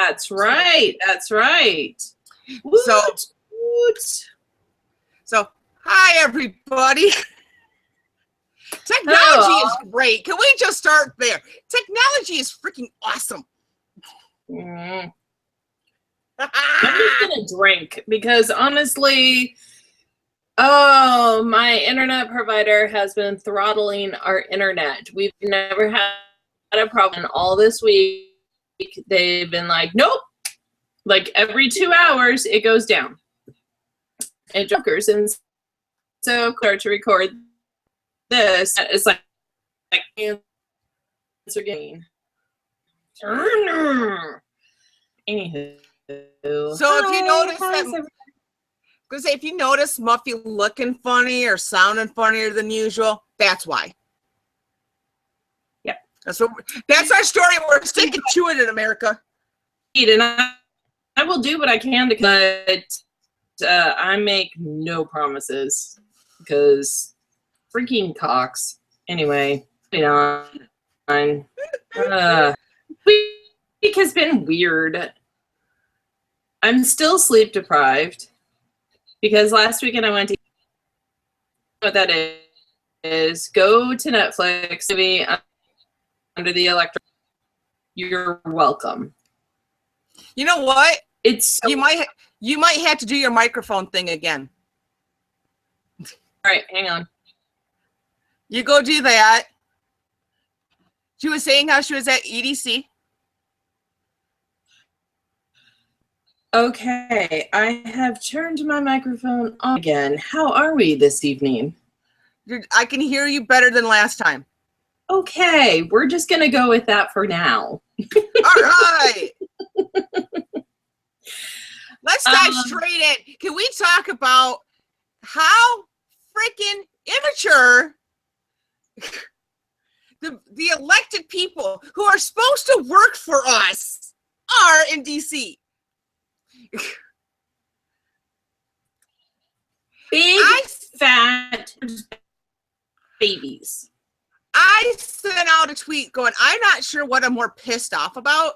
That's right. That's right. Woot, woot. So, hi everybody. Technology is great. Can we just start there? Technology is freaking awesome. I'm just gonna drink because honestly, my internet provider has been throttling our internet. We've never had a problem all this week. They've been like, nope. Like every 2 hours, it goes down. And jokers, and so start to record this. It's like answer gain. Anywho. So if you notice that, because if you notice Muffy looking funny or sounding funnier than usual, that's why. Yep. That's our story. We're sticking to it in America. And I will do what I can to, but I make no promises because freaking Cox. Anyway, week has been weird. I'm still sleep deprived because last weekend I went to what that is go to Netflix movie Under the Electric. You're welcome. You know what? It's you might have to do your microphone thing again. All right, hang on. You go do that. She was saying how she was at EDC. Okay, I have turned my microphone on again. How are we this evening? I can hear you better than last time. Okay, we're just going to go with that for now. All right. Let's dive straight in. Can we talk about how freaking immature the elected people who are supposed to work for us are in DC? Big fat babies. I sent out a tweet going, I'm not sure what I'm more pissed off about.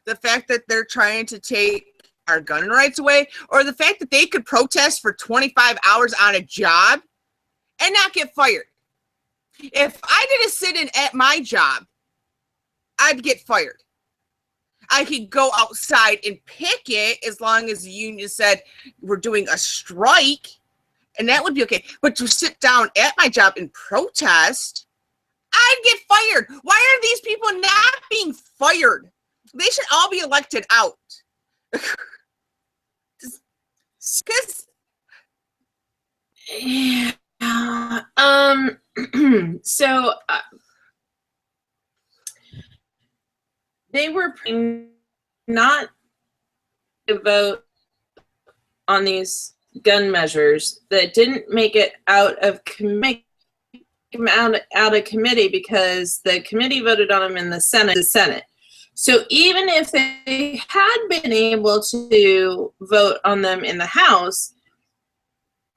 The fact that they're trying to take our gun rights away, or the fact that they could protest for 25 hours on a job and not get fired. If I did a sit-in at my job, I'd get fired. I could go outside and picket as long as the union said we're doing a strike, and that would be okay. But to sit down at my job and protest, I'd get fired. Why are these people not being fired? They should all be elected out. Because so they were not to vote on these gun measures that didn't make it out of committee because the committee voted on them in the Senate. So even if they had been able to vote on them in the House,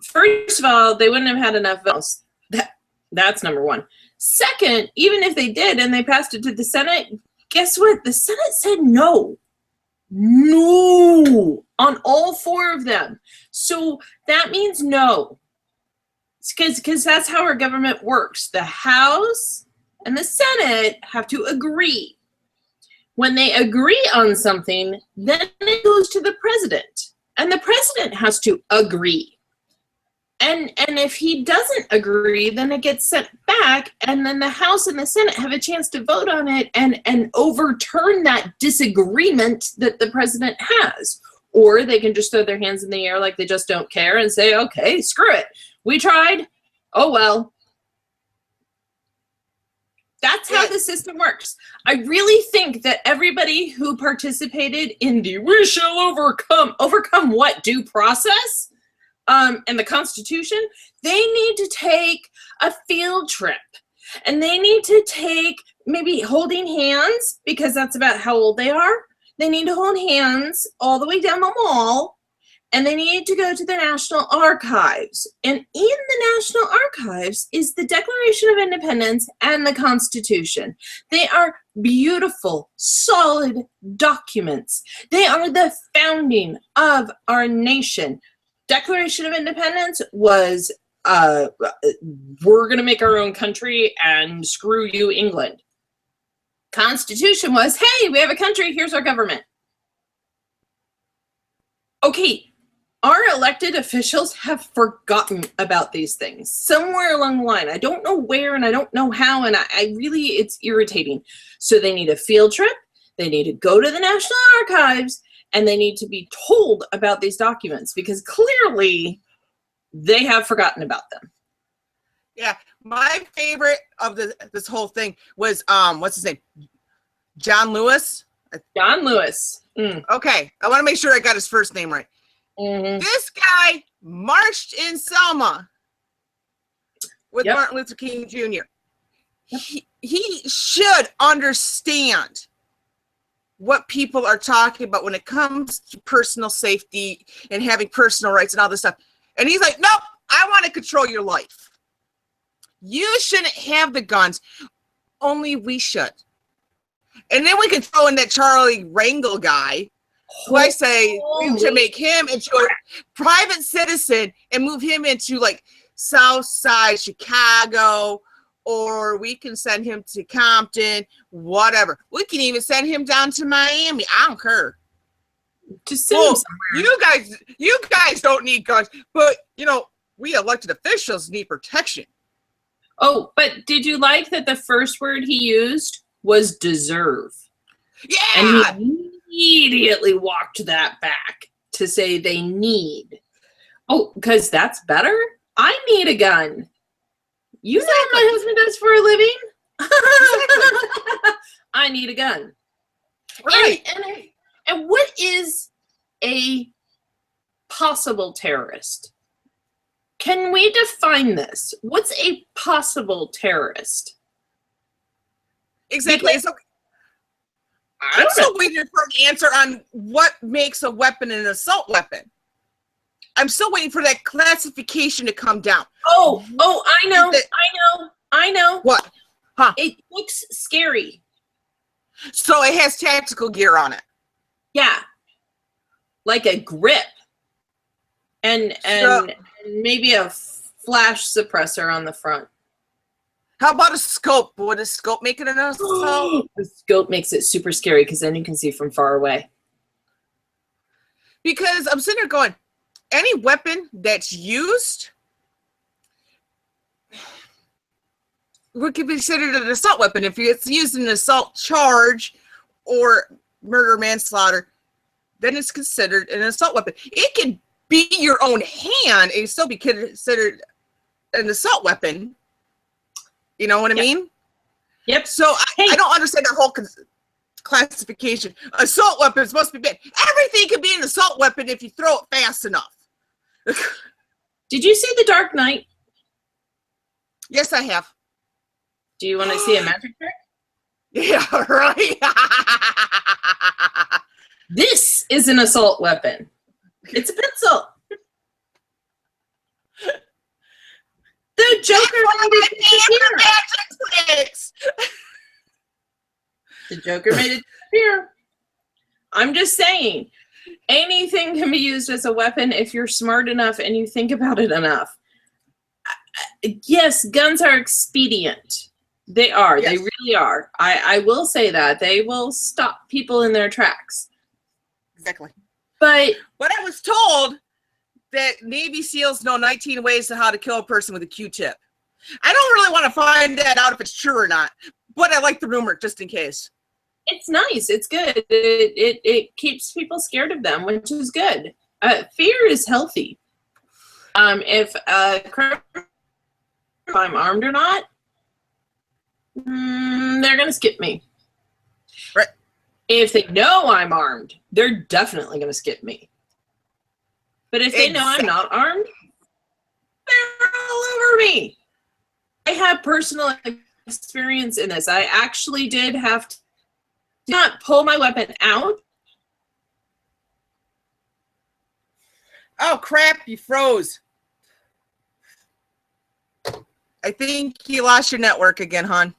first of all, they wouldn't have had enough votes. That's number one. Second, even if they did and they passed it to the Senate, guess what? The Senate said no. No on all four of them. So that means no. Because that's how our government works. The House and the Senate have to agree. When they agree on something, then it goes to the president. And the president has to agree. And if he doesn't agree, then it gets sent back, and then the House and the Senate have a chance to vote on it and overturn that disagreement that the president has. Or they can just throw their hands in the air like they just don't care and say, okay, screw it. We tried. Oh, well. That's how the system works. I really think that everybody who participated in the we shall overcome what due process and the Constitution, they need to take a field trip. And they need to take maybe holding hands, because that's about how old they are. They need to hold hands all the way down the mall and they need to go to the National Archives. And in the National Archives is the Declaration of Independence and the Constitution. They are beautiful, solid documents. They are the founding of our nation. Declaration of Independence was, we're going to make our own country and screw you, England. Constitution was, hey, we have a country, here's our government. Okay, our elected officials have forgotten about these things somewhere along the line. I don't know where and I don't know how, and I really, it's irritating. So they need a field trip, they need to go to the National Archives, and they need to be told about these documents because clearly they have forgotten about them. Yeah, my favorite of this whole thing was, what's his name? John Lewis? John Lewis. Mm. Okay, I want to make sure I got his first name right. Mm-hmm. This guy marched in Selma with Yep. Martin Luther King Jr. He should understand what people are talking about when it comes to personal safety and having personal rights and all this stuff. And he's like, nope, I want to control your life. You shouldn't have the guns. Only we should. And then we can throw in that Charlie Rangel guy, who I say we should make him into a private citizen and move him into like South Side Chicago, or we can send him to Compton, whatever. We can even send him down to Miami. I don't care. Just send him somewhere. You guys don't need guns, but we elected officials need protection. Oh, but did you like that the first word he used was deserve? Yeah. And he immediately walked that back to say they need. Oh, because that's better? I need a gun. You know what my husband does for a living? I need a gun. Right. And what is a possible terrorist? Can we define this? What's a possible terrorist? Exactly. Because, I'm still waiting for an answer on what makes a weapon an assault weapon. I'm still waiting for that classification to come down. Oh, I know. What? Huh? It looks scary. So it has tactical gear on it. Yeah. Like a grip. And maybe a flash suppressor on the front. How about a scope? Would a scope make it an assault? The scope makes it super scary because then you can see from far away. Because I'm sitting there going, any weapon that's used would be considered an assault weapon. If it's used in an assault charge or murder manslaughter, then it's considered an assault weapon. It can be your own hand and still be considered an assault weapon. You know what I mean? Yep. So I don't understand that whole classification. Assault weapons must be bad. Everything can be an assault weapon if you throw it fast enough. Did you see The Dark Knight? Yes, I have. Do you want to see a magic trick? Yeah, right. This is an assault weapon. It's a pencil. The Joker made it disappear. The Joker made it disappear. I'm just saying, anything can be used as a weapon if you're smart enough and you think about it enough. Yes, guns are expedient. They are. Yes. They really are. I will say that. They will stop people in their tracks. Exactly. But I was told that Navy SEALs know 19 ways to how to kill a person with a Q-tip. I don't really want to find that out if it's true or not, but I like the rumor just in case. It's nice. It's good. It keeps people scared of them, which is good. Fear is healthy. If I'm armed or not, they're going to skip me. Right. If they know I'm armed, they're definitely going to skip me. But if they know I'm not armed, they're all over me. I have personal experience in this. I actually did have to not pull my weapon out. Oh crap, you froze. I think you lost your network again, hon.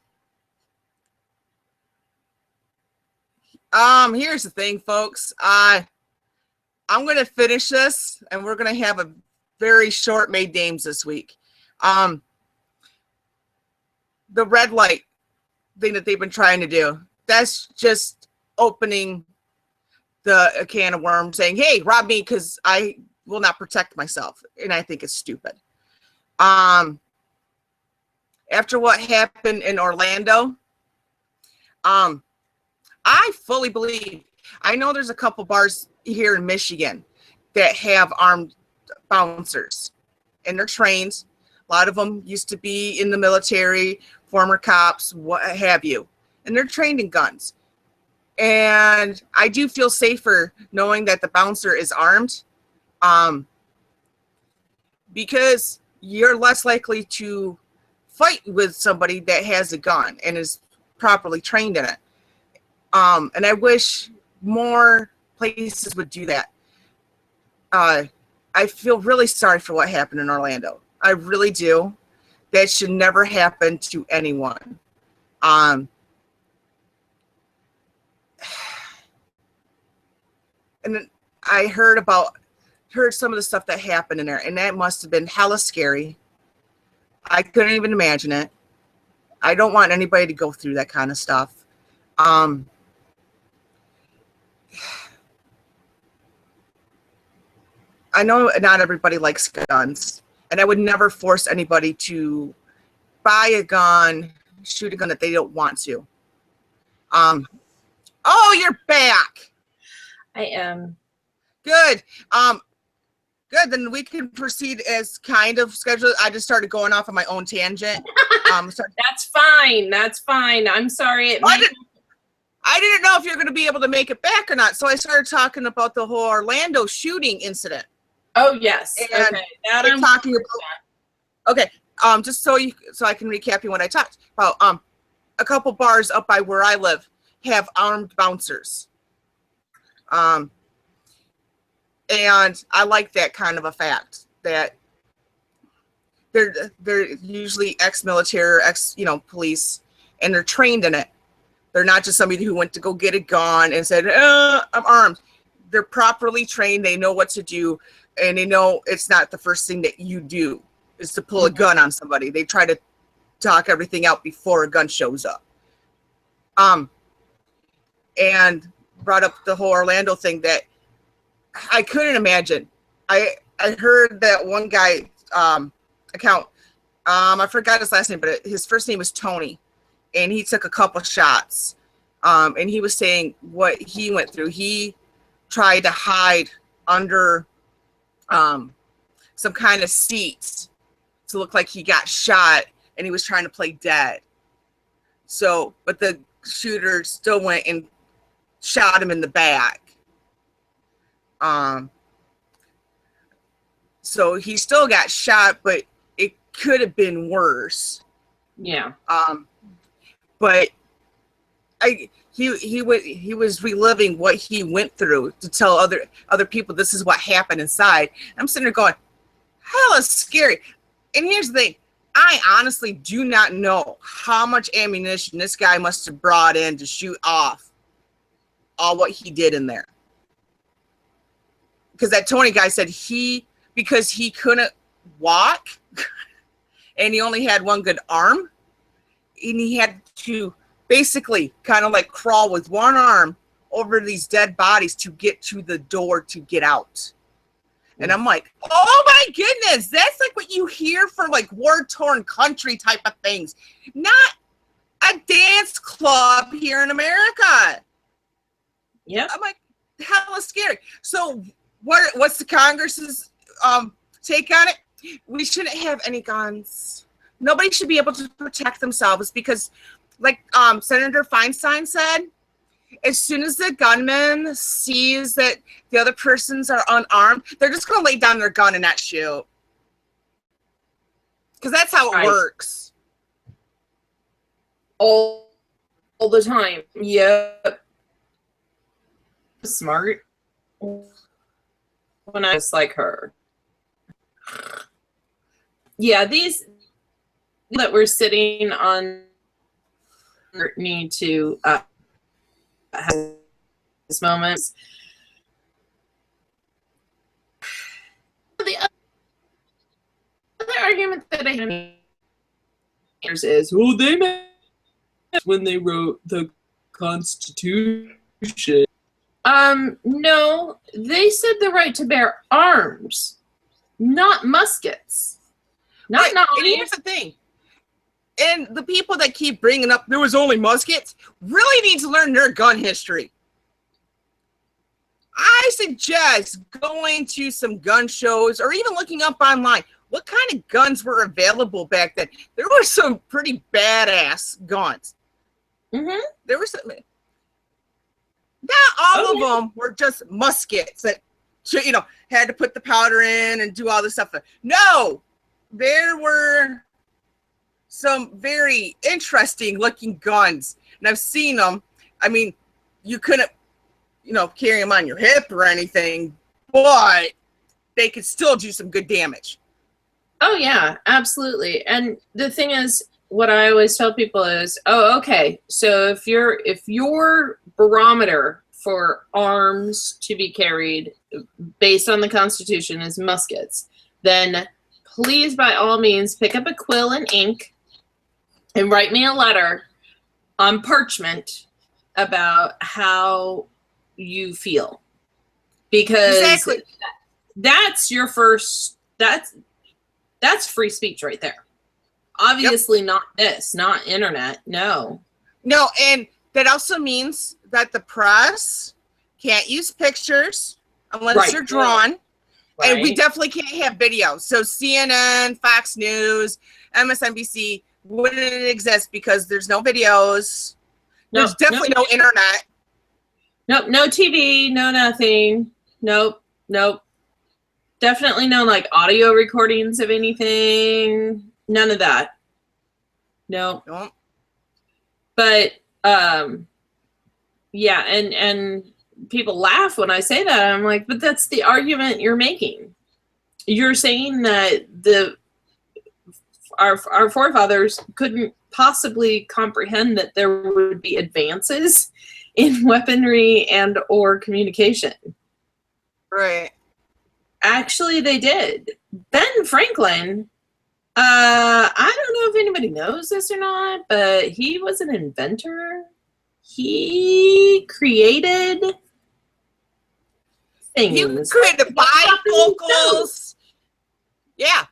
Here's the thing, folks. I'm gonna finish this and we're gonna have a very short Made Dames this week. The red light thing that they've been trying to do, that's just opening a can of worms, saying, hey, rob me because I will not protect myself. And I think it's stupid. After what happened in Orlando, I fully believe, I know there's a couple bars here in Michigan that have armed bouncers and they're trained. A lot of them used to be in the military, former cops, what have you, and they're trained in guns. And I do feel safer knowing that the bouncer is armed, because you're less likely to fight with somebody that has a gun and is properly trained in it. And I wish more places would do that. I feel really sorry for what happened in Orlando. I really do. That should never happen to anyone. And then I heard some of the stuff that happened in there, and that must have been hella scary. I couldn't even imagine it. I don't want anybody to go through that kind of stuff. I know not everybody likes guns, and I would never force anybody to buy a gun, shoot a gun that they don't want to. Oh, you're back. I am. Good. Good. Then we can proceed as kind of scheduled. I just started going off on my own tangent. That's fine. That's fine. I'm sorry. I didn't know if you're going to be able to make it back or not, so I started talking about the whole Orlando shooting incident. Oh yes. And okay. That I'm talking about. Okay. Just so I can recap you what I talked about. A couple bars up by where I live have armed bouncers. And I like that kind of a fact that they're usually ex-military, police, and they're trained in it. They're not just somebody who went to go get a gun and said, I'm armed. They're properly trained. They know what to do, and they know it's not the first thing that you do is to pull a gun on somebody. They try to talk everything out before a gun shows up. And brought up the whole Orlando thing that I couldn't imagine. I heard that one guy account. I forgot his last name, but his first name was Tony, and he took a couple shots. And he was saying what he went through. He tried to hide under some kind of seats to look like he got shot, and he was trying to play dead. So, but the shooter still went and shot him in the back. So he still got shot, but it could have been worse. Yeah. But he was reliving what he went through to tell other people this is what happened inside. I'm sitting there going, hella scary. And here's the thing. I honestly do not know how much ammunition this guy must have brought in to shoot off all what he did in there. Because that Tony guy said because he couldn't walk and he only had one good arm, and he had to basically kind of like crawl with one arm over these dead bodies to get to the door to get out. And I'm like, oh my goodness, that's like what you hear for like war-torn country type of things. Not a dance club here in America. Yeah. I'm like, hella scary. So what's the Congress's take on it? We shouldn't have any guns. Nobody should be able to protect themselves because, like Senator Feinstein said, as soon as the gunman sees that the other persons are unarmed, they're just going to lay down their gun and not shoot. Because that's how it works. All the time. Yep. Smart. when I was like her. Yeah, these that we're sitting on need to have these moments. The other argument that I have is, well, they meant when they wrote the Constitution. No, they said the right to bear arms, not muskets. Right. And here's the thing. And the people that keep bringing up there was only muskets really need to learn their gun history. I suggest going to some gun shows or even looking up online. What kind of guns were available back then? There were some pretty badass guns. Mm-hmm. There were some. Not all of them were just muskets that, had to put the powder in and do all this stuff. No, there were some very interesting looking guns, and I've seen them. I mean, you couldn't, carry them on your hip or anything, but they could still do some good damage. Oh yeah, absolutely. And the thing is, what I always tell people is, okay, so if your barometer for arms to be carried based on the Constitution is muskets, then please, by all means, pick up a quill and ink and write me a letter on parchment about how you feel. Because exactly. That's your first, that's free speech right there. Obviously, not this, not internet. No. No, and that also means that the press can't use pictures unless they're drawn. Right. And we definitely can't have videos. So CNN, Fox News, MSNBC wouldn't exist because there's no videos. There's definitely no internet. Nope, no TV, no nothing. Nope. Definitely no audio recordings of anything. None of that. No. Nope. But yeah, and people laugh when I say that. I'm like, but that's the argument you're making. You're saying that our forefathers couldn't possibly comprehend that there would be advances in weaponry and or communication. Right. Actually, they did. Ben Franklin, I don't know if anybody knows this or not, but he was an inventor. He created things. He created bifocals. Yeah.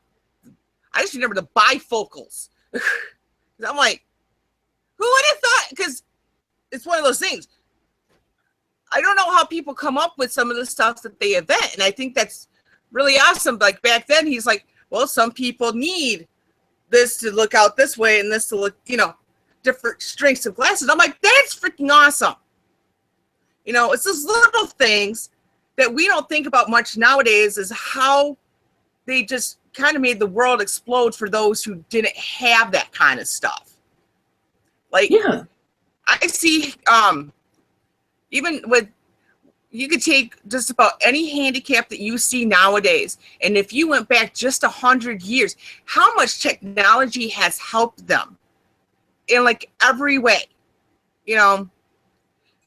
I just remember the bifocals. I'm like, who would have thought? Because it's one of those things. I don't know how people come up with some of the stuff that they invent. And I think that's really awesome. Like back then, he's like, well, some people need this to look out this way and this to look, different strengths of glasses. I'm like, that's freaking awesome. It's those little things that we don't think about much nowadays is how they just kind of made the world explode for those who didn't have that kind of stuff. Like, yeah. I see, even with, you could take just about any handicap that you see nowadays, and if you went back just 100 years, how much technology has helped them in every way,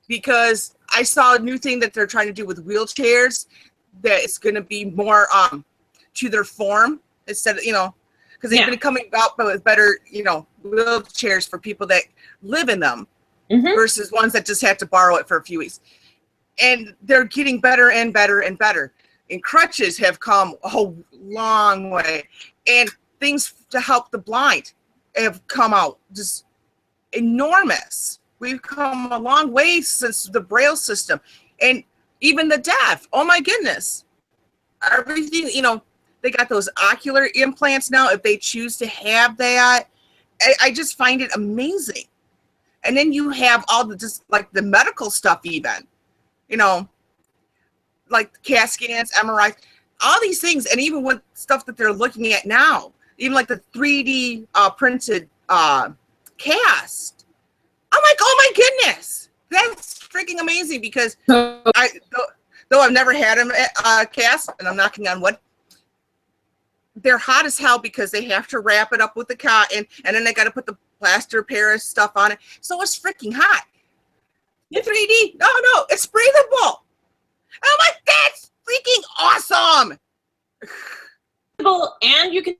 because I saw a new thing that they're trying to do with wheelchairs that it's going to be more to their form instead of, because they've been coming out with better, wheelchairs for people that live in them versus ones that just have to borrow it for a few weeks. And they're getting better and better and better. And crutches have come a long way. And things to help the blind have come out just enormous. We've come a long way since the Braille system. And even the deaf, oh my goodness. Everything, they got those ocular implants now if they choose to have that. I just find it amazing. And then you have all the the medical stuff even. Like CAT scans, MRIs, all these things, and even with stuff that they're looking at now, even like the 3D printed cast. I'm like, oh my goodness, that's freaking amazing because though I've never had them cast, and I'm knocking on wood. They're hot as hell because they have to wrap it up with the cotton, and then they got to put the plaster Paris stuff on it. So it's freaking hot. In 3D, no, it's breathable. I'm like, that's freaking awesome. And you can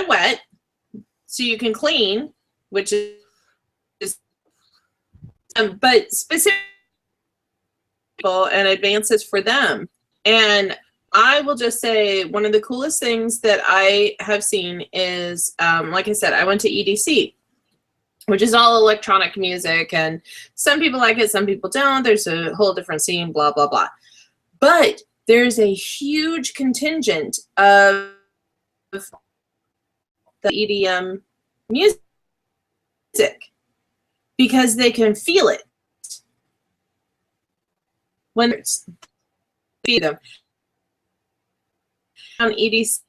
wet, so you can clean, which is but specific and advances for them. And I will just say one of the coolest things that I have seen is, like I said, I went to EDC, which is all electronic music, and some people like it, some people don't. There's a whole different scene, blah, blah, blah. But there's a huge contingent of the EDM music because they can feel it when it's them on EDC.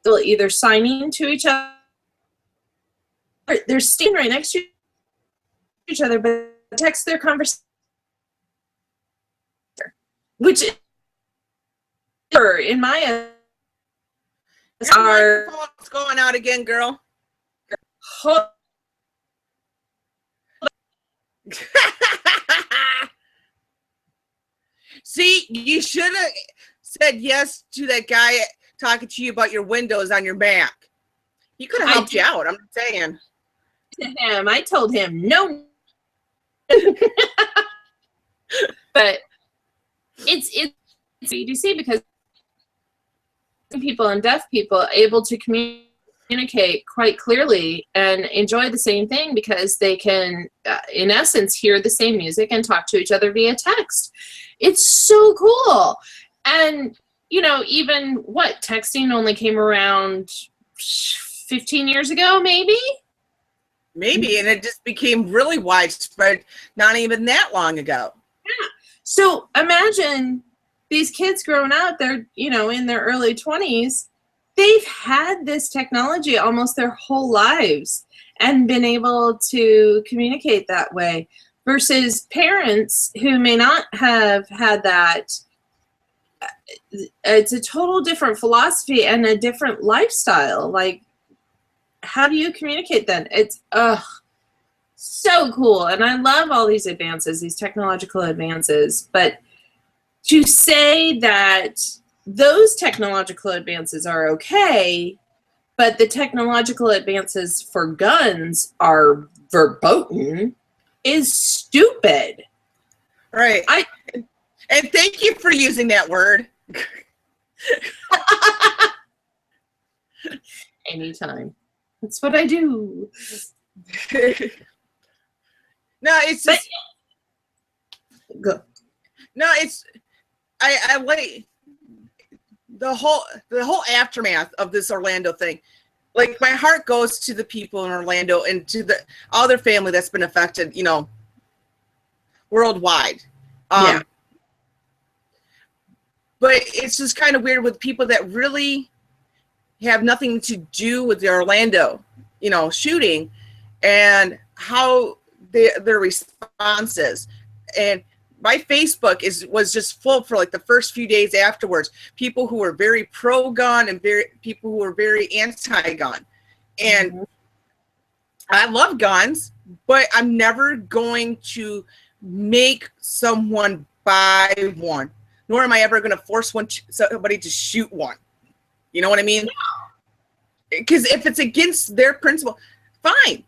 They'll either signing to each other, or they're standing right next to each other, but text their conversation, which in my are what's going out again, girl. See, you should have said yes to that guy talking to you about your Windows on your Mac. He could have helped you out. I'm saying. To him, I told him no. But it's EDC because people and deaf people able to communicate quite clearly and enjoy the same thing because they can, in essence, hear the same music and talk to each other via text. It's so cool. And, you know, even texting only came around 15 years ago, maybe? Maybe, and it just became really widespread not even that long ago. Yeah. So imagine these kids growing up, they're, you know, in their early 20s, they've had this technology almost their whole lives and been able to communicate that way versus parents who may not have had that. It's a total different philosophy and a different lifestyle. Like, how do you communicate then? It's so cool. And I love all these advances, these technological advances. But to say that those technological advances are okay, but the technological advances for guns are verboten is stupid. Right. And thank you for using that word. Anytime. That's what I do. No, it's just, go. No, it's I like the whole aftermath of this Orlando thing. Like, my heart goes to the people in Orlando and to the all their family that's been affected, you know, worldwide. Yeah. But it's just kind of weird with people that really have nothing to do with the Orlando, you know, shooting, and how their response is. And my Facebook was just full for like the first few days afterwards. People who were very pro-gun and people who were very anti-gun. And I love guns, but I'm never going to make someone buy one. Nor am I ever going to force somebody to shoot one. You know what I mean? Because if it's against their principle, fine.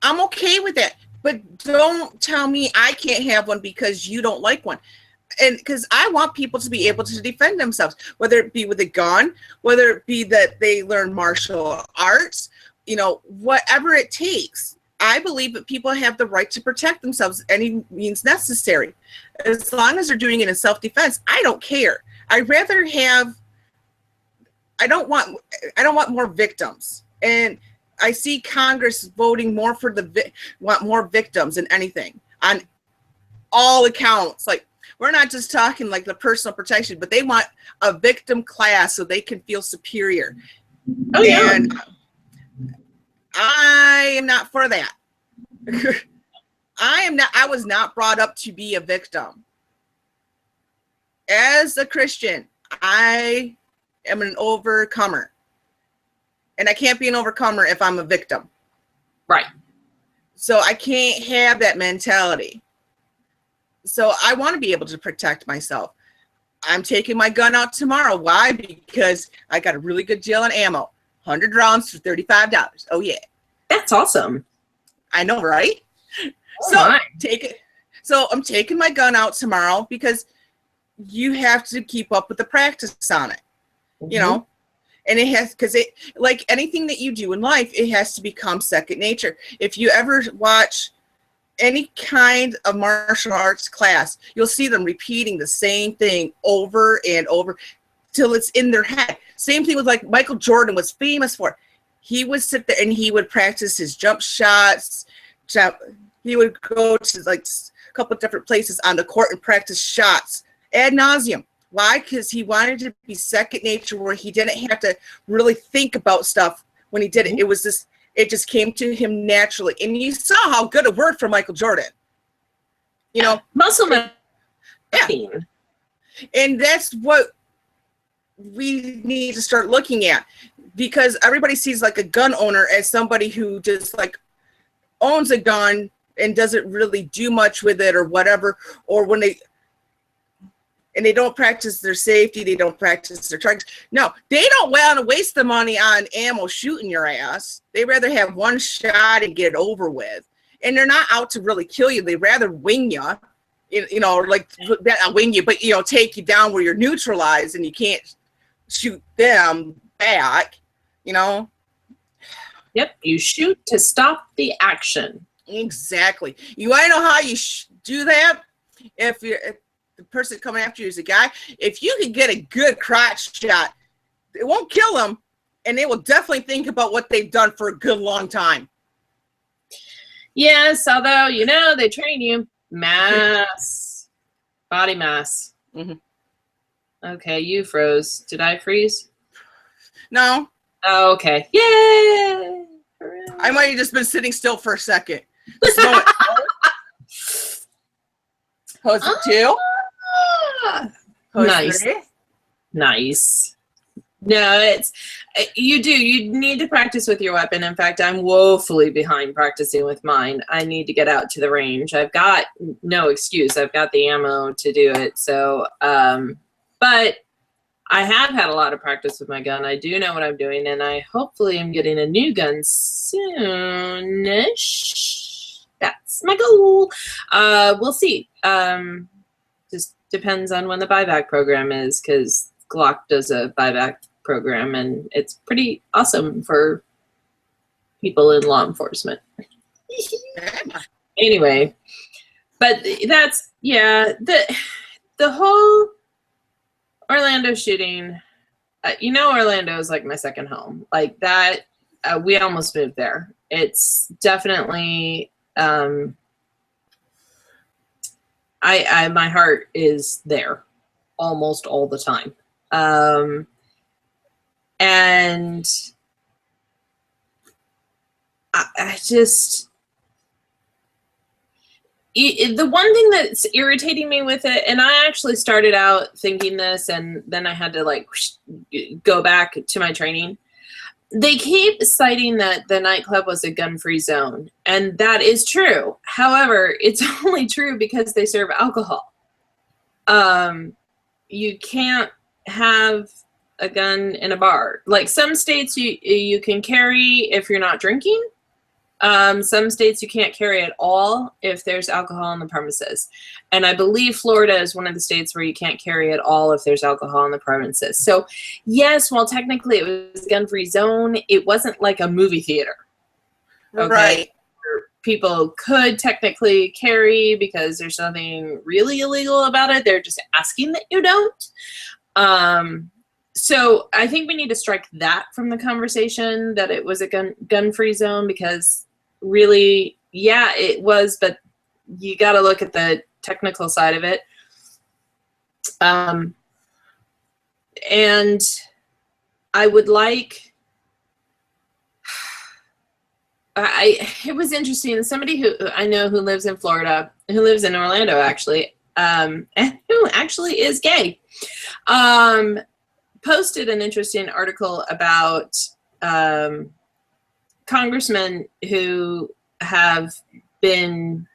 I'm okay with that. But don't tell me I can't have one because you don't like one. And because I want people to be able to defend themselves, whether it be with a gun, whether it be that they learn martial arts, you know, whatever it takes. I believe that people have the right to protect themselves any means necessary. As long as they're doing it in self-defense, I don't care. I'd rather have, I don't want more victims. And I see Congress voting more for want more victims than anything on all accounts. Like, we're not just talking like the personal protection, but they want a victim class so they can feel superior. Oh, yeah. And I am not for that. I was not brought up to be a victim. as a Christian, I am an overcomer. And I can't be an overcomer if I'm a victim. Right. So I can't have that mentality. So I want to be able to protect myself. I'm taking my gun out tomorrow. Why? Because I got a really good deal on ammo. 100 rounds for $35. Oh, yeah. That's awesome. I know, right? Oh, So my. take it. So I'm taking my gun out tomorrow because you have to keep up with the practice on it, you know, and it has, because it, like anything that you do in life, it has to become second nature. If you ever watch any kind of martial arts class, you'll see them repeating the same thing over and over till it's in their head. Same thing with like Michael Jordan was famous for. He would sit there and he would practice his jump shots. He would go to like a couple of different places on the court and practice shots ad nauseum. Why? Because he wanted to be second nature, where he didn't have to really think about stuff when he did it. It was just, it just came to him naturally. And you saw how good it worked for Michael Jordan. You know, muscle memory. Yeah. And that's what we need to start looking at, because everybody sees like a gun owner as somebody who just like owns a gun and doesn't really do much with it or whatever, or when they don't practice their safety, they don't practice their targets. No, they don't want to waste the money on ammo shooting your ass. They rather have one shot and get it over with. And they're not out to really kill you. They rather wing you, you know, like not wing you, but, you know, take you down where you're neutralized and you can't shoot them back, you know. Yep, you shoot to stop the action. Exactly. You want to know how you do that? If the person coming after you is a guy, if you can get a good crotch shot, it won't kill them, and they will definitely think about what they've done for a good long time. Yes, although, you know, they train you. Mass. Body mass. Mm-hmm. Okay, you froze. Did I freeze? No. Oh, okay. Yay! I might have just been sitting still for a second. This moment. Pose it two. Pose Nice. three. Nice. No, it's, you need to practice with your weapon. In fact, I'm woefully behind practicing with mine. I need to get out to the range. I've got no excuse. I've got the ammo to do it. So, but I have had a lot of practice with my gun. I do know what I'm doing, and I hopefully am getting a new gun soonish. That's my goal. We'll see. Just depends on when the buyback program is, because Glock does a buyback program, and it's pretty awesome for people in law enforcement. Anyway, but that's, yeah, the whole Orlando shooting, you know, Orlando is like my second home. Like that, we almost moved there. It's definitely, my heart is there almost all the time. And I just, the one thing that's irritating me with it, and I actually started out thinking this, and then I had to like go back to my training. They keep citing that the nightclub was a gun-free zone, and that is true. However, it's only true because they serve alcohol. You can't have a gun in a bar. Like some states you can carry if you're not drinking. Some states you can't carry at all if there's alcohol on the premises. And I believe Florida is one of the states where you can't carry at all if there's alcohol on the premises. So yes, while technically it was a gun-free zone, it wasn't like a movie theater. Okay? Right. People could technically carry because there's nothing really illegal about it. They're just asking that you don't. So I think we need to strike that from the conversation, that it was a gun-free zone, because really, yeah, it was, but you got to look at the technical side of it. And I would like, it was interesting. Somebody who I know who lives in Florida, who lives in Orlando actually, and who who actually is gay, posted an interesting article about congressmen who have been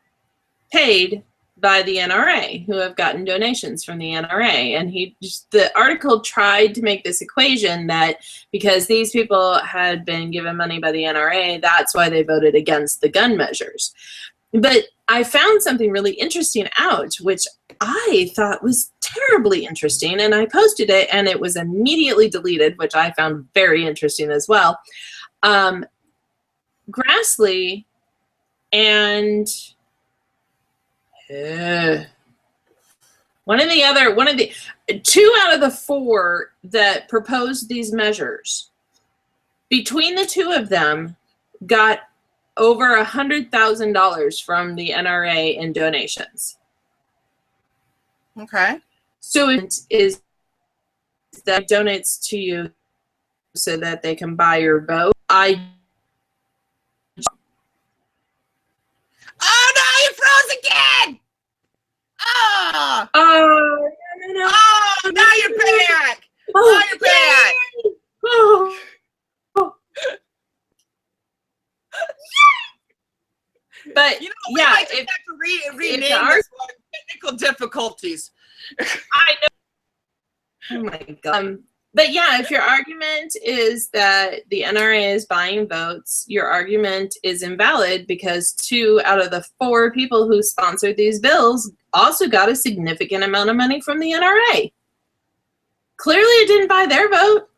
paid by the NRA, who have gotten donations from the NRA. And the article tried to make this equation that because these people had been given money by the NRA, that's why they voted against the gun measures. But I found something really interesting out, which I thought was terribly interesting, and I posted it, and it was immediately deleted, which I found very interesting as well. Grassley and one of the 2 out of the 4 that proposed these measures, between the 2 of them, got over $100,000 from the NRA in donations. Okay. So it is that donates to you so that they can buy your vote. Oh no, you froze again! Oh! Oh, no. Oh, now you're back! Now you're back! Oh. But You know, yeah, might just have to rename this one. Technical difficulties. I know. Oh my God. But yeah, if your argument is that the NRA is buying votes, your argument is invalid because 2 out of the 4 people who sponsored these bills also got a significant amount of money from the NRA. Clearly it didn't buy their vote.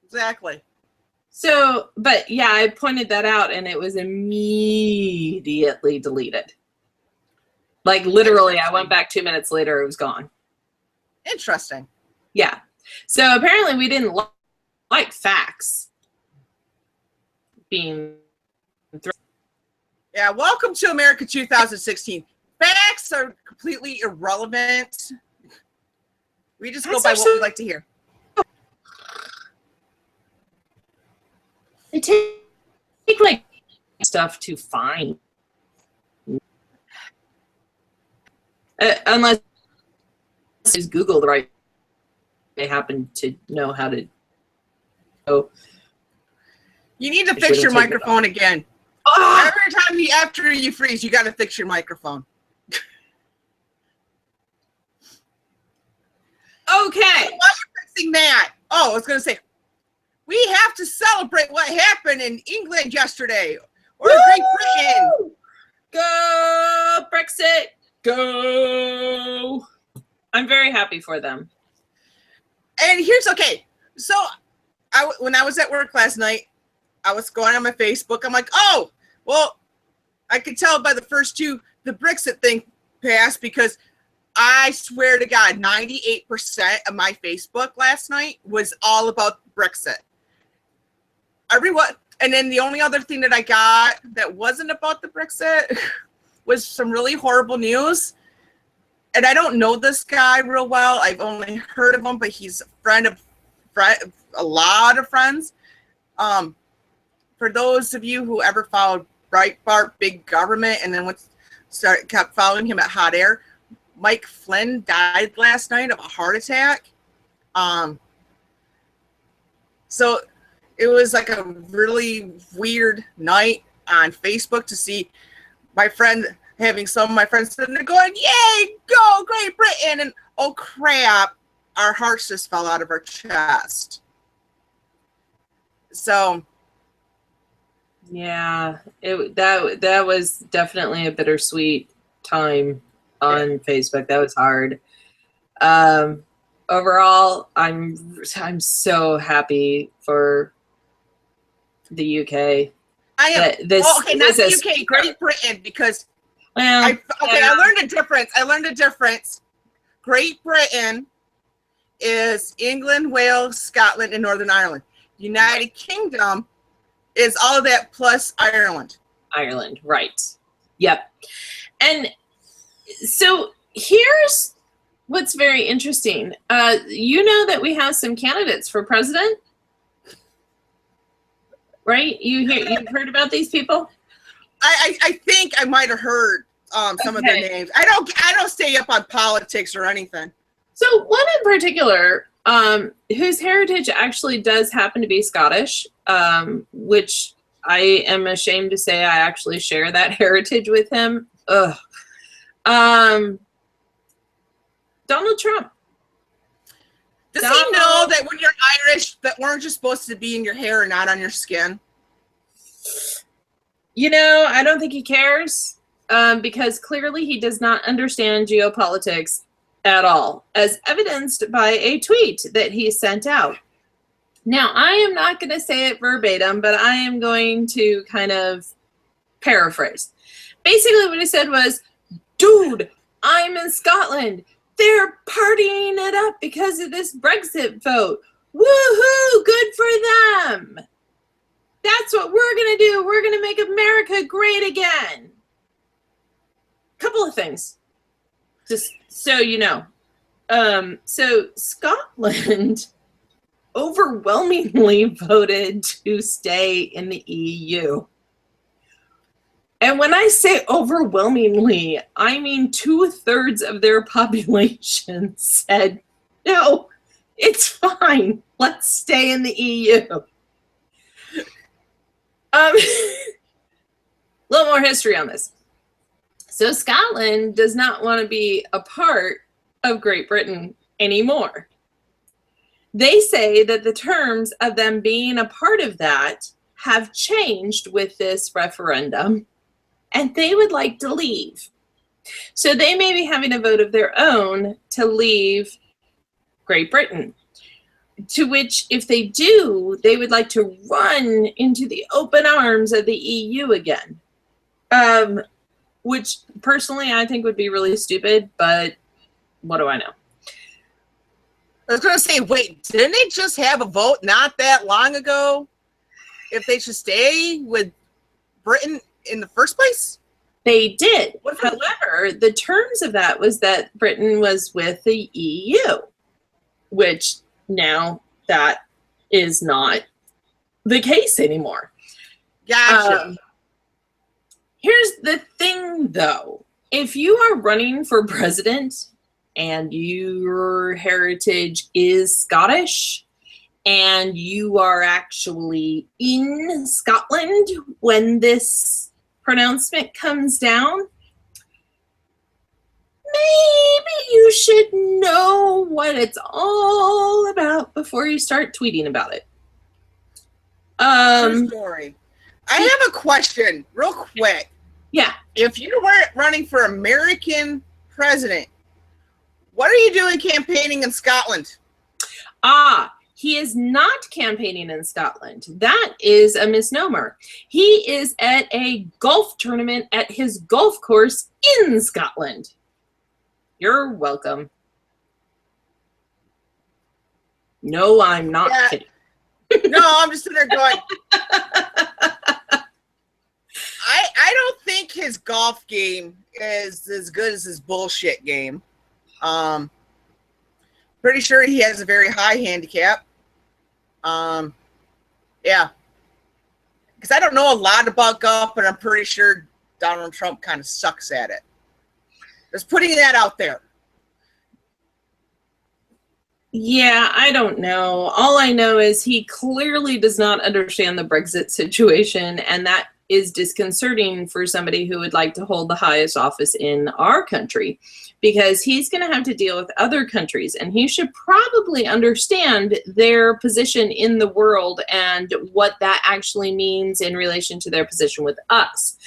Exactly. So, but yeah, I pointed that out and it was immediately deleted. Like literally, I went back 2 minutes later, it was gone. Interesting. Yeah. So apparently we didn't like facts being thrown. Yeah, welcome to America 2016. Facts are completely irrelevant. We just go by what we like to hear. They take like stuff to find. Unless it's Google the right, they happen to know how to. Oh, you need to fix your microphone again. oh! Every time after you freeze, you got to fix your microphone. Okay. Why are you fixing that? Oh, I was going to say, we have to celebrate what happened in England yesterday, or Woo! Great Britain. Go Brexit. Go. I'm very happy for them. And here's, okay, so when I was at work last night, I was going on my Facebook. I'm like, oh, well, I could tell by the first 2, the Brexit thing passed, because I swear to God, 98% of my Facebook last night was all about Brexit. Everyone, and then the only other thing that I got that wasn't about the Brexit was some really horrible news. And I don't know this guy real well. I've only heard of him, but he's a friend of a lot of friends. For those of you who ever followed Breitbart, Big Government, and then kept following him at Hot Air, Mike Flynn died last night of a heart attack. So it was like a really weird night on Facebook to see my friend having some of my friends sitting there going, yay, go Great Britain. And oh crap, our hearts just fell out of our chest. So yeah, that was definitely a bittersweet time on Facebook. That was hard. Overall, I'm so happy for the UK. I am. Not the UK, Great Britain, because well, I learned a difference. Great Britain is England, Wales, Scotland, and Northern Ireland. United Kingdom is all of that plus Ireland. Ireland, right. Yep. And so here's what's very interesting. You know that we have some candidates for president, right? You've heard about these people? I think I might have heard some of their names. I don't stay up on politics or anything. So one in particular, whose heritage actually does happen to be Scottish, which I am ashamed to say I actually share that heritage with him. Ugh. Donald Trump. Does he know that when you're Irish, that orange is supposed to be in your hair and not on your skin? You know, I don't think he cares, because clearly he does not understand geopolitics at all, as evidenced by a tweet that he sent out. Now, I am not going to say it verbatim, but I am going to kind of paraphrase. Basically, what he said was, dude, I'm in Scotland. They're partying it up because of this Brexit vote. Woohoo! Good for them. That's what we're going to do. We're going to make America great again. Couple of things, just so you know. So Scotland overwhelmingly voted to stay in the EU. And when I say overwhelmingly, I mean 2/3 of their population said, no, it's fine. Let's stay in the EU. A little more history on this. So Scotland does not want to be a part of Great Britain anymore. They say that the terms of them being a part of that have changed with this referendum, and they would like to leave. So they may be having a vote of their own to leave Great Britain. To which, if they do, they would like to run into the open arms of the EU again. Which, personally, I think would be really stupid, but what do I know? I was going to say, wait, didn't they just have a vote not that long ago if they should stay with Britain in the first place? They did. However, the terms of that was that Britain was with the EU, which now that is not the case anymore. Gotcha. Here's the thing, though. If you are running for president and your heritage is Scottish and you are actually in Scotland when this pronouncement comes down, maybe you should know what it's all about before you start tweeting about it. True story. I have a question, real quick. Yeah. If you weren't running for American president, what are you doing campaigning in Scotland? He is not campaigning in Scotland. That is a misnomer. He is at a golf tournament at his golf course in Scotland. You're welcome. No, I'm not kidding. No, I'm just sitting there going, I don't think his golf game is as good as his bullshit game. Pretty sure he has a very high handicap. Yeah. Because I don't know a lot about golf, but I'm pretty sure Donald Trump kind of sucks at it. Just putting that out there. Yeah, I don't know. All I know is he clearly does not understand the Brexit situation, and that is disconcerting for somebody who would like to hold the highest office in our country, because he's going to have to deal with other countries, and he should probably understand their position in the world and what that actually means in relation to their position with us.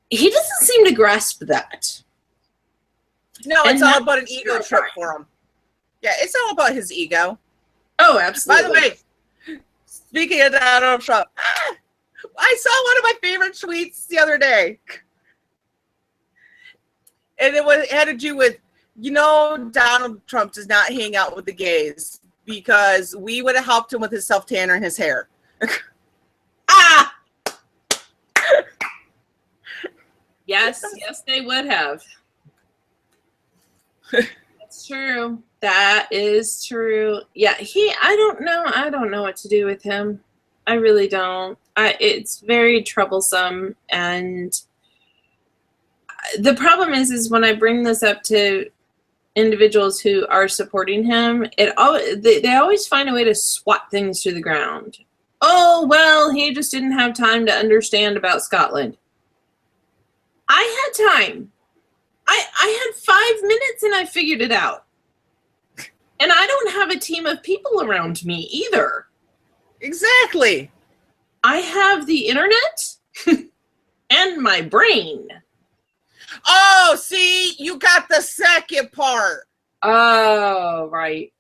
He doesn't seem to grasp that. No, it's all about an ego trip for him. Yeah, it's all about his ego. Oh, absolutely. By the way, speaking of Donald Trump, I saw one of my favorite tweets the other day. And it had to do with, Donald Trump does not hang out with the gays because we would have helped him with his self-tanner and his hair. Yes, they would have. That's true. That is true. Yeah, I don't know what to do with him. I really don't. It's very troublesome, and the problem is when I bring this up to individuals who are supporting him, they always find a way to swat things to the ground. Oh, well, he just didn't have time to understand about Scotland. I had time. I had 5 minutes and I figured it out. And I don't have a team of people around me either. Exactly. I have the internet and my brain. Oh, see, you got the second part. Oh, right.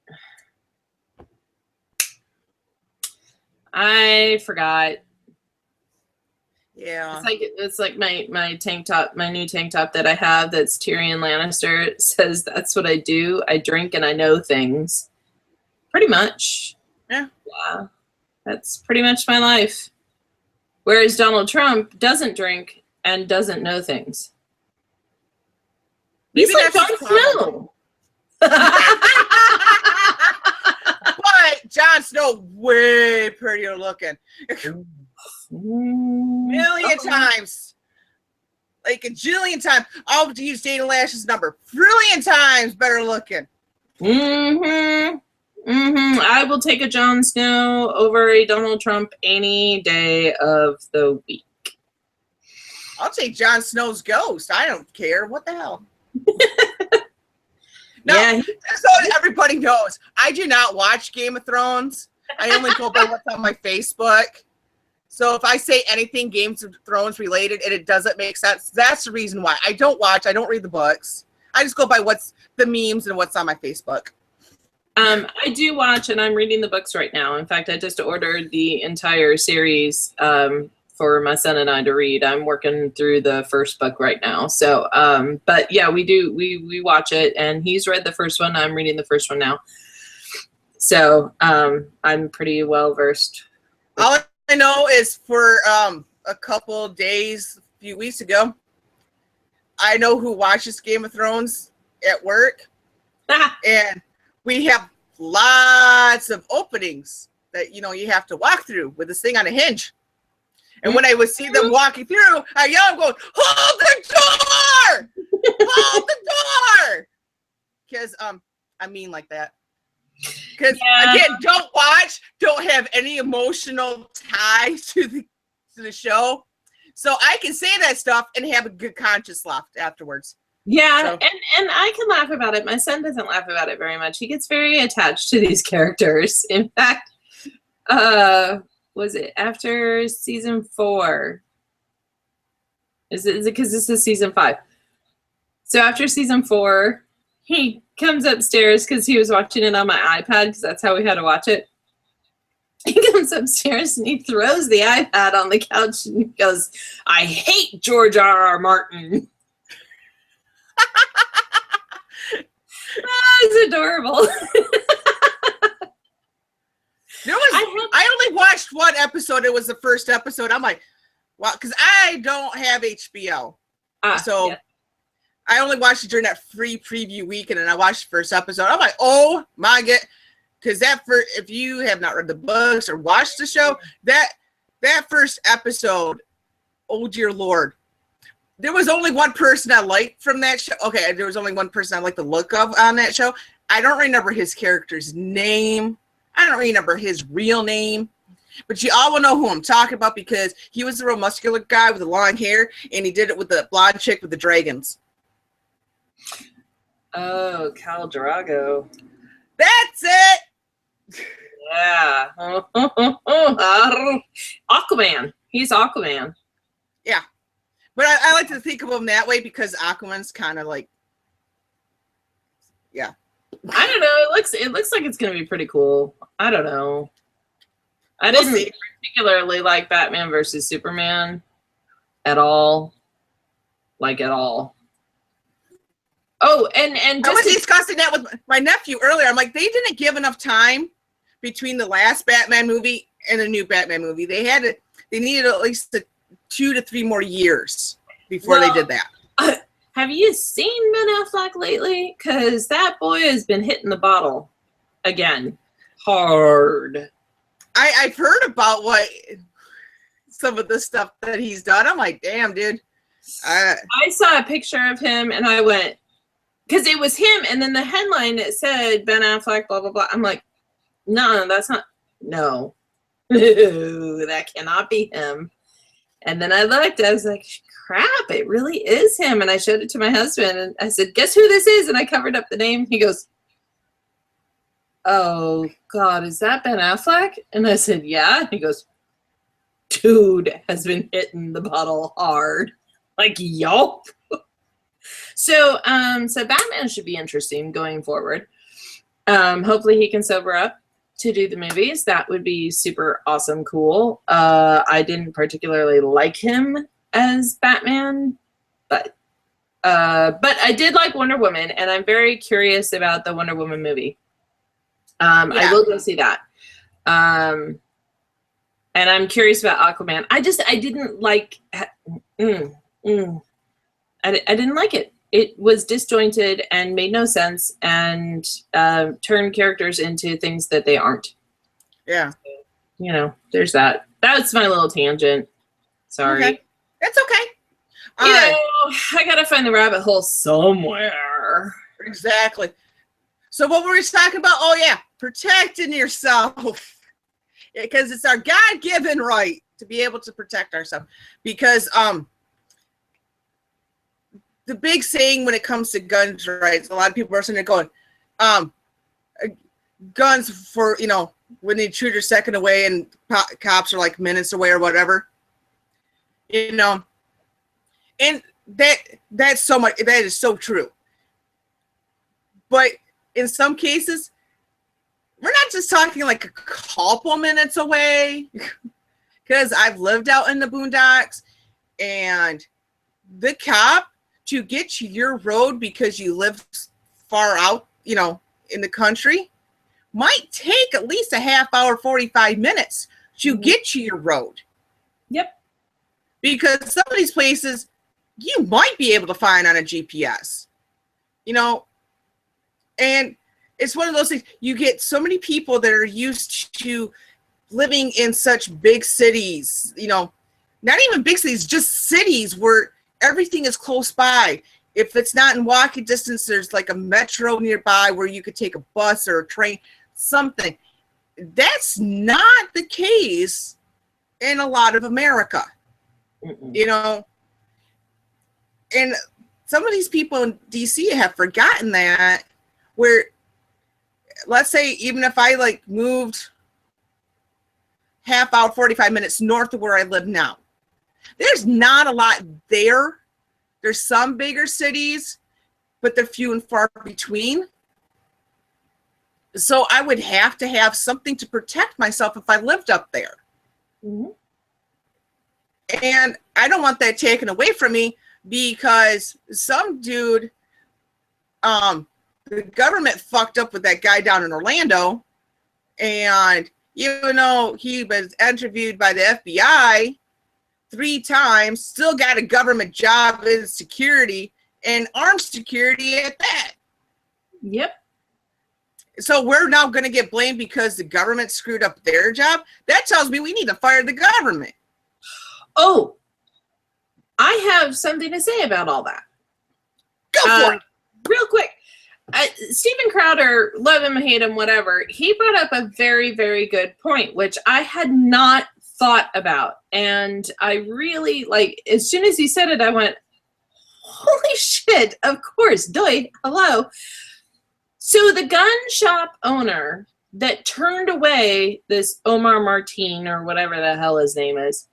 I forgot. Yeah. It's like my tank top, my new tank top that I have that's Tyrion Lannister. It says that's what I do. I drink and I know things. Pretty much. Yeah. Yeah. That's pretty much my life. Whereas Donald Trump doesn't drink and doesn't know things. He's Maybe like that's Jon his Snow. But Jon Snow way prettier looking. Million times. Like a jillion times. I'll use Dana Lash's number. Brilliant times better looking. I will take a Jon Snow over a Donald Trump any day of the week. I'll take Jon Snow's ghost. I don't care. What the hell? No, Yeah. so everybody knows, I do not watch Game of Thrones. I only go by what's on my Facebook. So if I say anything Game of Thrones related and it doesn't make sense, that's the reason why. I don't watch. I don't read the books. I just go by what's the memes and what's on my Facebook. I do watch, and I'm reading the books right now. In fact, I just ordered the entire series for my son and I to read. I'm working through the first book right now. So, but yeah, we watch it, and he's read the first one. I'm reading the first one now. So, I'm pretty well versed. All I know is for a couple days, a few weeks ago, I know who watches Game of Thrones at work. And we have lots of openings that, you have to walk through with this thing on a hinge. And when I would see them walking through, I yell, I'm going, hold the door! Hold the door! Because, I mean like that. Because, again, don't have any emotional tie to the show. So I can say that stuff and have a good conscience left afterwards. Yeah, So. and I can laugh about it. My son doesn't laugh about it very much. He gets very attached to these characters. In fact, was it after season 4? Is it because this is season 5? So after season 4, he comes upstairs because he was watching it on my iPad because that's how we had to watch it. He comes upstairs and he throws the iPad on the couch and he goes, "I hate George R.R. Martin." It's adorable. I only watched one episode. It was the first episode. I'm like, wow, because I don't have HBO. So yeah. I only watched it during that free preview weekend, and I watched the first episode. I'm like, oh my god. Because if you have not read the books or watched the show, that first episode, oh dear Lord. There was only one person I liked from that show. Okay, there was only one person I liked the look of on that show. I don't remember his character's name. I don't remember his real name. But you all will know who I'm talking about because he was the real muscular guy with the long hair, and he did it with the blonde chick with the dragons. Oh, Khal Drogo. That's it! Yeah. Aquaman. He's Aquaman. Yeah. But I like to think of him that way because Aquaman's kind of like, yeah. I don't know. It looks like it's gonna be pretty cool. I don't know. I didn't particularly like Batman versus Superman at all. Like at all. Oh, and I was discussing that with my nephew earlier. I'm like, they didn't give enough time between the last Batman movie and the new Batman movie. They needed at least 2 to 3 more years before they did that. Have you seen Ben Affleck lately? Because that boy has been hitting the bottle again hard. I've heard about some of the stuff that he's done. I'm like, damn, dude. I saw a picture of him and I went, because it was him, and then the headline it said Ben Affleck, blah blah blah. I'm like, no, that's not. No, that cannot be him. And then I looked. I was like, crap, it really is him. And I showed it to my husband, and I said, guess who this is? And I covered up the name. He goes, oh God, is that Ben Affleck? And I said, yeah. And he goes, dude has been hitting the bottle hard. Like, yup. So Batman should be interesting going forward. Hopefully he can sober up to do the movies. That would be super awesome cool. I didn't particularly like him as Batman, but I did like Wonder Woman, and I'm very curious about the Wonder Woman movie. I will go see that. And I'm curious about Aquaman. I didn't like. I didn't like it. It was disjointed and made no sense, and turned characters into things that they aren't. Yeah. You know, there's that. That's my little tangent. Sorry. Okay. That's okay. You know, I gotta find the rabbit hole somewhere. Exactly. So what were we talking about? Oh yeah, protecting yourself. Because it's our God-given right to be able to protect ourselves. Because the big saying when it comes to guns rights, a lot of people are sitting there going, guns for, you know, when they shoot your second away and cops are like minutes away or whatever, you know, and that's so much, that is so true. But in some cases, we're not just talking like a couple minutes away, because I've lived out in the boondocks, and the cop to get to your road because you live far out, you know, in the country might take at least a half hour, 45 minutes to get to your road. Yep. Because some of these places you might be able to find on a GPS, you know, and it's one of those things. You get so many people that are used to living in such big cities, you know, not even big cities, just cities where everything is close by. If it's not in walking distance, there's like a metro nearby where you could take a bus or a train, something. That's not the case in a lot of America. You know, and some of these people in DC have forgotten that, where, let's say, even if I like moved half hour, 45 minutes north of where I live now, there's not a lot there. There's some bigger cities, but they're few and far between. So I would have to have something to protect myself if I lived up there. Mm-hmm. And I don't want that taken away from me, because some dude, the government fucked up with that guy down in Orlando, and even though he was interviewed by the FBI 3 times, still got a government job in security, and armed security at that. Yep. So we're now going to get blamed because the government screwed up their job? That tells me we need to fire the government. Oh, I have something to say about all that. Go for it. Real quick. Steven Crowder, love him, hate him, whatever. He brought up a very, very good point, which I had not thought about. And I really, like, as soon as he said it, I went, holy shit, of course, doy, hello. So the gun shop owner that turned away this Omar Martin, or whatever the hell his name is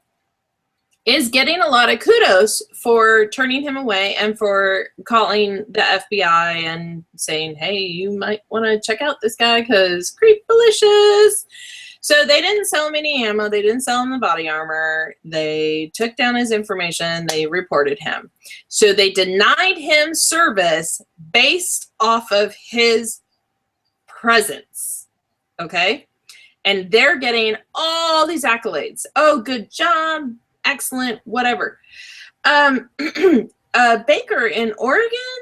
getting a lot of kudos for turning him away and for calling the FBI and saying, hey, you might want to check out this guy because creepalicious. So they didn't sell him any ammo. They didn't sell him the body armor. They took down his information. They reported him. So they denied him service based off of his presence. Okay? And they're getting all these accolades. Oh, good job. Excellent, whatever. Baker in Oregon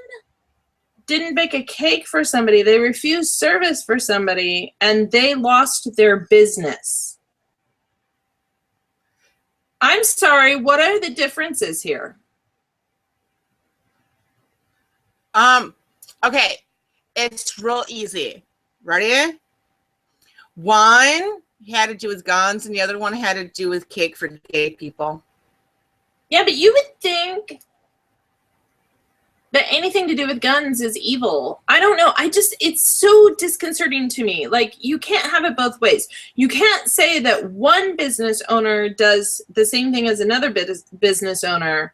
didn't bake a cake for somebody. They refused service for somebody, and they lost their business. I'm sorry, what are the differences here? Okay, it's real easy. Ready? One had to do with guns, and the other one had to do with cake for gay people. Yeah, but you would think that anything to do with guns is evil. I don't know. It's so disconcerting to me. Like, you can't have it both ways. You can't say that one business owner does the same thing as another business owner,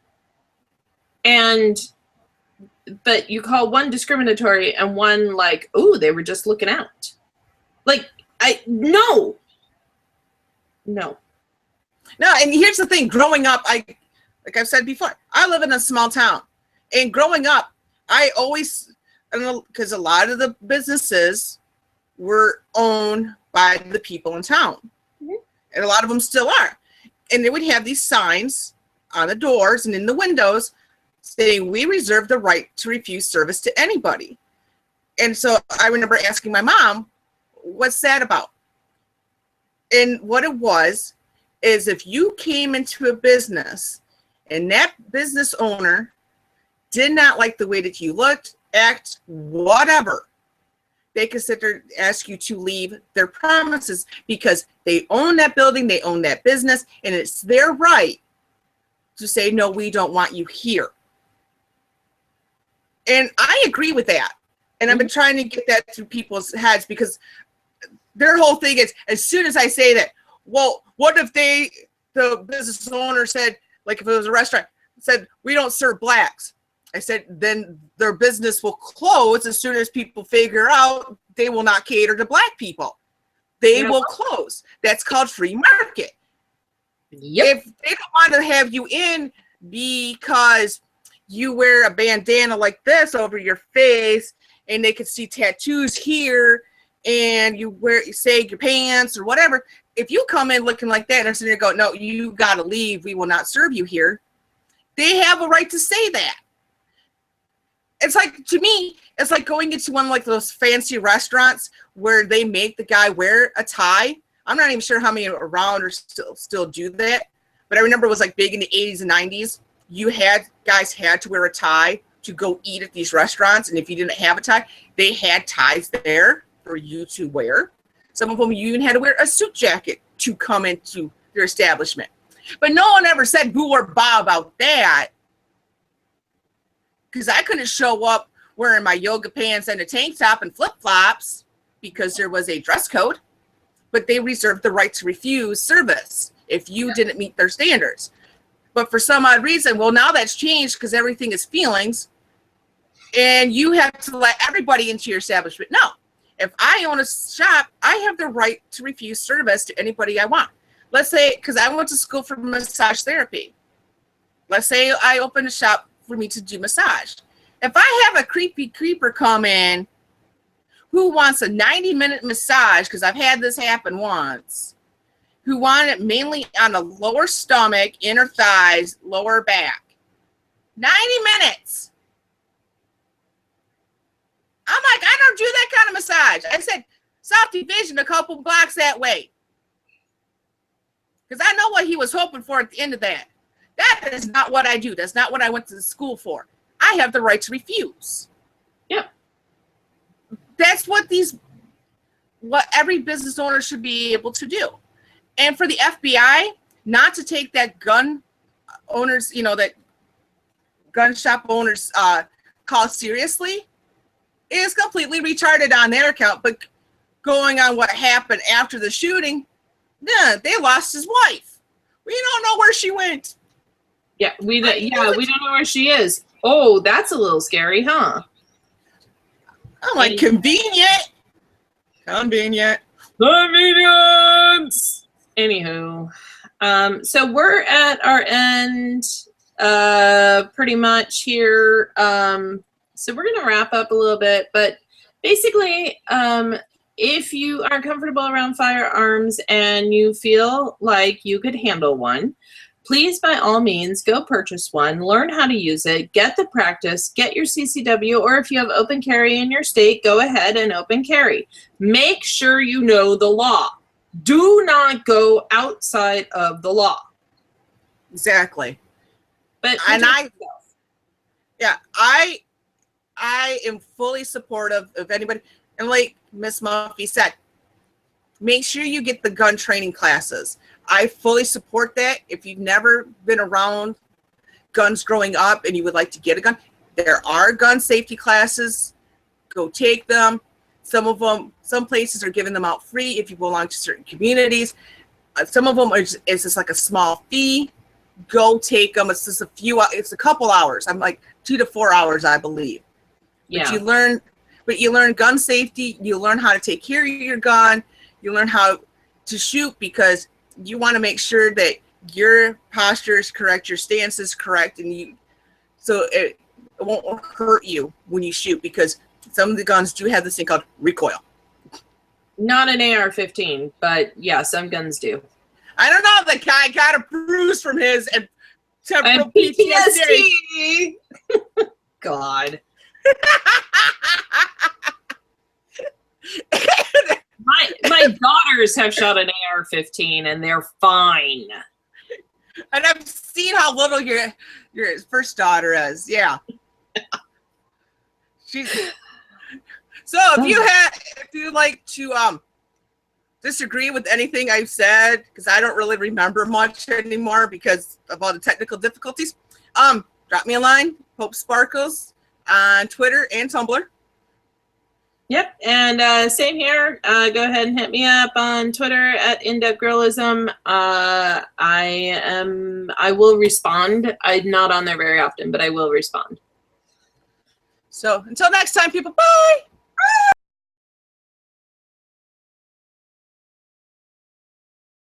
but you call one discriminatory and one like, oh, they were just looking out. Like, no. No, and here's the thing. Growing up, like I've said before, I live in a small town. And growing up, I always, because a lot of the businesses were owned by the people in town. Mm-hmm. And a lot of them still are. And they would have these signs on the doors and in the windows saying, we reserve the right to refuse service to anybody. And so I remember asking my mom, what's that about? And what it was is, if you came into a business and that business owner did not like the way that you looked, act, whatever, they could sit there and ask you to leave their premises, because they own that building, they own that business, and it's their right to say, no, we don't want you here. And I agree with that. And I've been trying to get that through people's heads, because their whole thing is, as soon as I say that, well, what if the business owner said, like if it was a restaurant, said, we don't serve blacks. I said, then their business will close as soon as people figure out they will not cater to black people. They will close. That's called free market. Yep. If they don't want to have you in because you wear a bandana like this over your face and they can see tattoos here and you sag your pants or whatever, if you come in looking like that and they're sitting there going, no, you got to leave, we will not serve you here, they have a right to say that. It's like, to me, it's like going into one of like those fancy restaurants where they make the guy wear a tie. I'm not even sure how many around or still do that, but I remember it was like big in the 80s and 90s. Guys had to wear a tie to go eat at these restaurants, and if you didn't have a tie, they had ties there for you to wear. Some of them you even had to wear a suit jacket to come into their establishment. But no one ever said boo or bah about that, because I couldn't show up wearing my yoga pants and a tank top and flip-flops because there was a dress code. But they reserved the right to refuse service if you didn't meet their standards. But for some odd reason, well, now that's changed because everything is feelings, and you have to let everybody into your establishment. No, if I own a shop, I have the right to refuse service to anybody I want. Let's say, because I went to school for massage therapy. Let's say I open a shop for me to do massage. If I have a creepy creeper come in who wants a 90-minute massage, because I've had this happen once, who want it mainly on the lower stomach, inner thighs, lower back. 90 minutes. I'm like, I don't do that kind of massage. I said, South Division, a couple blocks that way. Because I know what he was hoping for at the end of that. That is not what I do. That's not what I went to school for. I have the right to refuse. Yep. That's what every business owner should be able to do. And for the FBI not to take that gun owners, that gun shop owners call seriously is completely retarded on their account. But going on what happened after the shooting, yeah, they lost his wife. We don't know where she went. Yeah, we don't know where she is. Oh, that's a little scary, huh? I'm like, convenient. Convenience. Anywho, so we're at our end pretty much here. So we're going to wrap up a little bit, but basically, if you are comfortable around firearms and you feel like you could handle one, please, by all means, go purchase one, learn how to use it, get the practice, get your CCW, or if you have open carry in your state, go ahead and open carry. Make sure you know the law. Do not go outside of the law. Exactly. But I am fully supportive of anybody. And like Miss Muffy said, make sure you get the gun training classes. I fully support that. If you've never been around guns growing up and you would like to get a gun, there are gun safety classes. Go take them. Some places are giving them out free if you belong to certain communities. Some of them it's just like a small fee. Go take them. It's just it's a couple hours. I'm like 2 to 4 hours, I believe. Yeah. But you learn gun safety. You learn how to take care of your gun. You learn how to shoot, because you want to make sure that your posture is correct, your stance is correct, and so it won't hurt you when you shoot, because some of the guns do have this thing called recoil. Not an AR-15, but yeah, some guns do. I don't know. The guy got a bruise from his and several PTSD. God. My daughters have shot an AR-15 and they're fine. And I've seen how little your first daughter is. Yeah. So if you like to disagree with anything I've said, because I don't really remember much anymore because of all the technical difficulties, drop me a line, Hope Sparkles, on Twitter and Tumblr. Yep, and same here. Go ahead and hit me up on Twitter at InDepthGirlism. I will respond. I'm not on there very often, but I will respond. So until next time, people, bye!